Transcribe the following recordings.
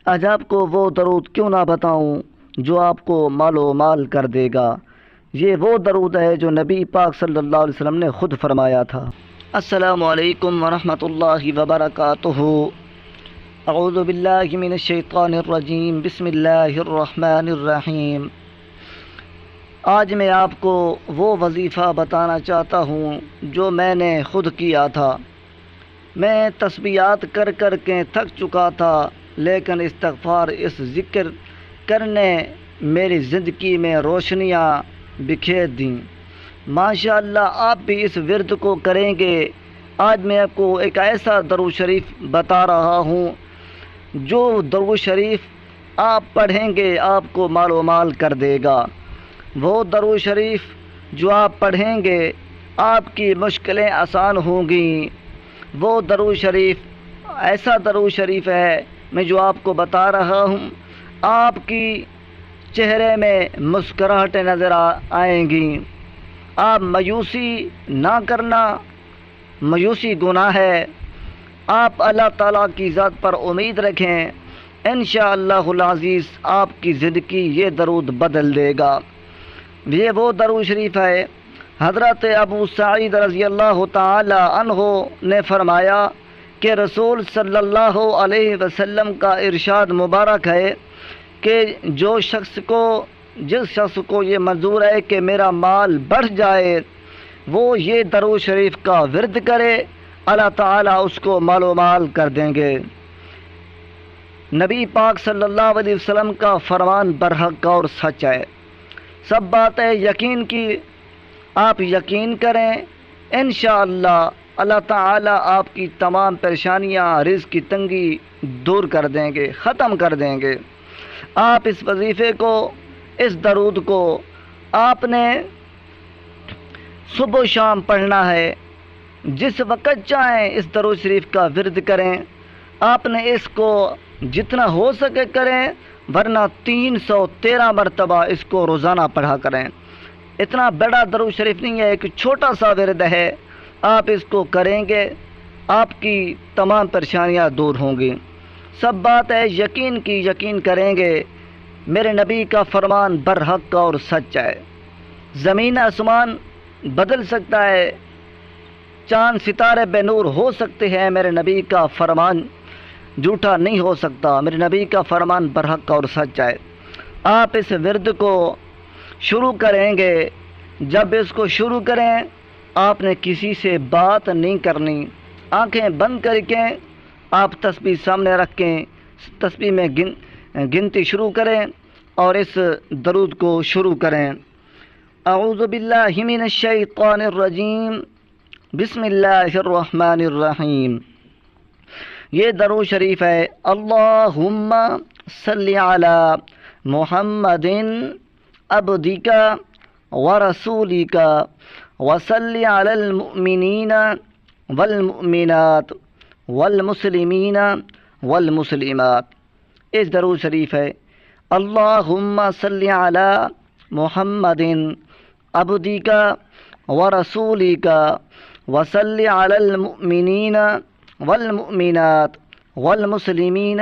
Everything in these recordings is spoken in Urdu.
آج آپ کو وہ درود کیوں نہ بتاؤں جو آپ کو مال و مال کر دے گا۔ یہ وہ درود ہے جو نبی پاک صلی اللہ علیہ وسلم نے خود فرمایا تھا۔ السلام علیکم ورحمۃ اللہ وبرکاتہ۔ اعوذ باللہ من الشیطان الرجیم، بسم اللہ الرحمن الرحیم۔ آج میں آپ کو وہ وظیفہ بتانا چاہتا ہوں جو میں نے خود کیا تھا۔ میں تسبیحات کر کر کے تھک چکا تھا، لیکن استغفار، اس ذکر کرنے میری زندگی میں روشنیاں بکھیر دیں۔ ماشاء اللہ آپ بھی اس ورد کو کریں گے۔ آج میں آپ کو ایک ایسا درود شریف بتا رہا ہوں جو درود شریف آپ پڑھیں گے آپ کو مال و مال کر دے گا۔ وہ درود شریف جو آپ پڑھیں گے آپ کی مشکلیں آسان ہوں گی۔ وہ درود شریف ایسا درود شریف ہے میں جو آپ کو بتا رہا ہوں، آپ کی چہرے میں مسکراہٹیں نظر آئیں گی۔ آپ مایوسی نہ کرنا، مایوسی گناہ ہے۔ آپ اللہ تعالیٰ کی ذات پر امید رکھیں، انشاءاللہ العزیز آپ کی زندگی یہ درود بدل دے گا۔ یہ وہ درود شریف ہے، حضرت ابو سعید رضی اللہ تعالی عنہ نے فرمایا کہ رسول صلی اللہ علیہ وسلم کا ارشاد مبارک ہے کہ جس شخص کو یہ منظور ہے کہ میرا مال بڑھ جائے، وہ یہ درود شریف کا ورد کرے، اللہ تعالیٰ اس کو مال و مال کر دیں گے۔ نبی پاک صلی اللہ علیہ وسلم کا فرمان برحق اور سچ ہے۔ سب باتیں یقین کی، آپ یقین کریں، انشاءاللہ اللہ تعالیٰ آپ کی تمام پریشانیاں، رزق کی تنگی دور کر دیں گے، ختم کر دیں گے۔ آپ اس وظیفے کو، اس درود کو آپ نے صبح و شام پڑھنا ہے۔ جس وقت چاہیں اس درود شریف کا ورد کریں۔ آپ نے اس کو جتنا ہو سکے کریں، ورنہ 313 مرتبہ اس کو روزانہ پڑھا کریں۔ اتنا بڑا درود شریف نہیں ہے، ایک چھوٹا سا ورد ہے۔ آپ اس کو کریں گے، آپ کی تمام پریشانیاں دور ہوں گی۔ سب بات ہے یقین کی، یقین کریں گے۔ میرے نبی کا فرمان برحق اور سچ ہے۔ زمین آسمان بدل سکتا ہے، چاند ستارے بے نور ہو سکتے ہیں، میرے نبی کا فرمان جھوٹا نہیں ہو سکتا۔ میرے نبی کا فرمان برحق اور سچ ہے۔ آپ اس ورد کو شروع کریں گے، جب اس کو شروع کریں آپ نے کسی سے بات نہیں کرنی، آنکھیں بند کر کے آپ تسبیح سامنے رکھیں، تسبیح میں گنتی شروع کریں اور اس درود کو شروع کریں۔ اعوذ باللہ من الشیطان الرجیم، بسم اللہ الرحمن الرحیم۔ یہ درود شریف ہے، اللہم صلی علی محمد عبدک ورسولک وصلی علی المؤمنین والمؤمنات والمسلمین والمسلمات۔ اس درود شریف ہے، اللہم صلی علی محمد عبدک ورسولک وصلی علی المؤمنین والمؤمنات والمسلمین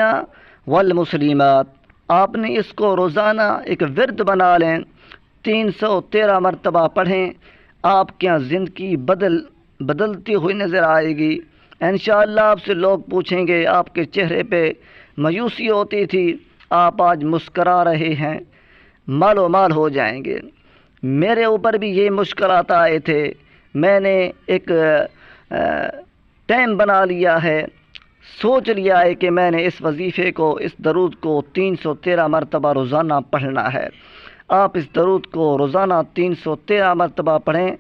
والمسلمات۔ آپ نے اس کو روزانہ ایک ورد بنا لیں، 313 مرتبہ پڑھیں، آپ کے یہاں زندگی بدلتی ہوئی نظر آئے گی۔ انشاءاللہ آپ سے لوگ پوچھیں گے آپ کے چہرے پہ مایوسی ہوتی تھی، آپ آج مسکرا رہے ہیں، مال و مال ہو جائیں گے۔ میرے اوپر بھی یہ مشکلات آئے تھے، میں نے ایک ٹائم بنا لیا ہے، سوچ لیا ہے کہ میں نے اس وظیفے کو، اس درود کو 313 مرتبہ روزانہ پڑھنا ہے۔ آپ اس درود کو روزانہ 313 مرتبہ پڑھیں،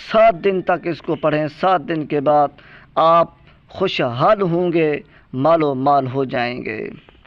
7 دن تک اس کو پڑھیں۔ 7 دن کے بعد آپ خوشحال ہوں گے، مال و مال ہو جائیں گے۔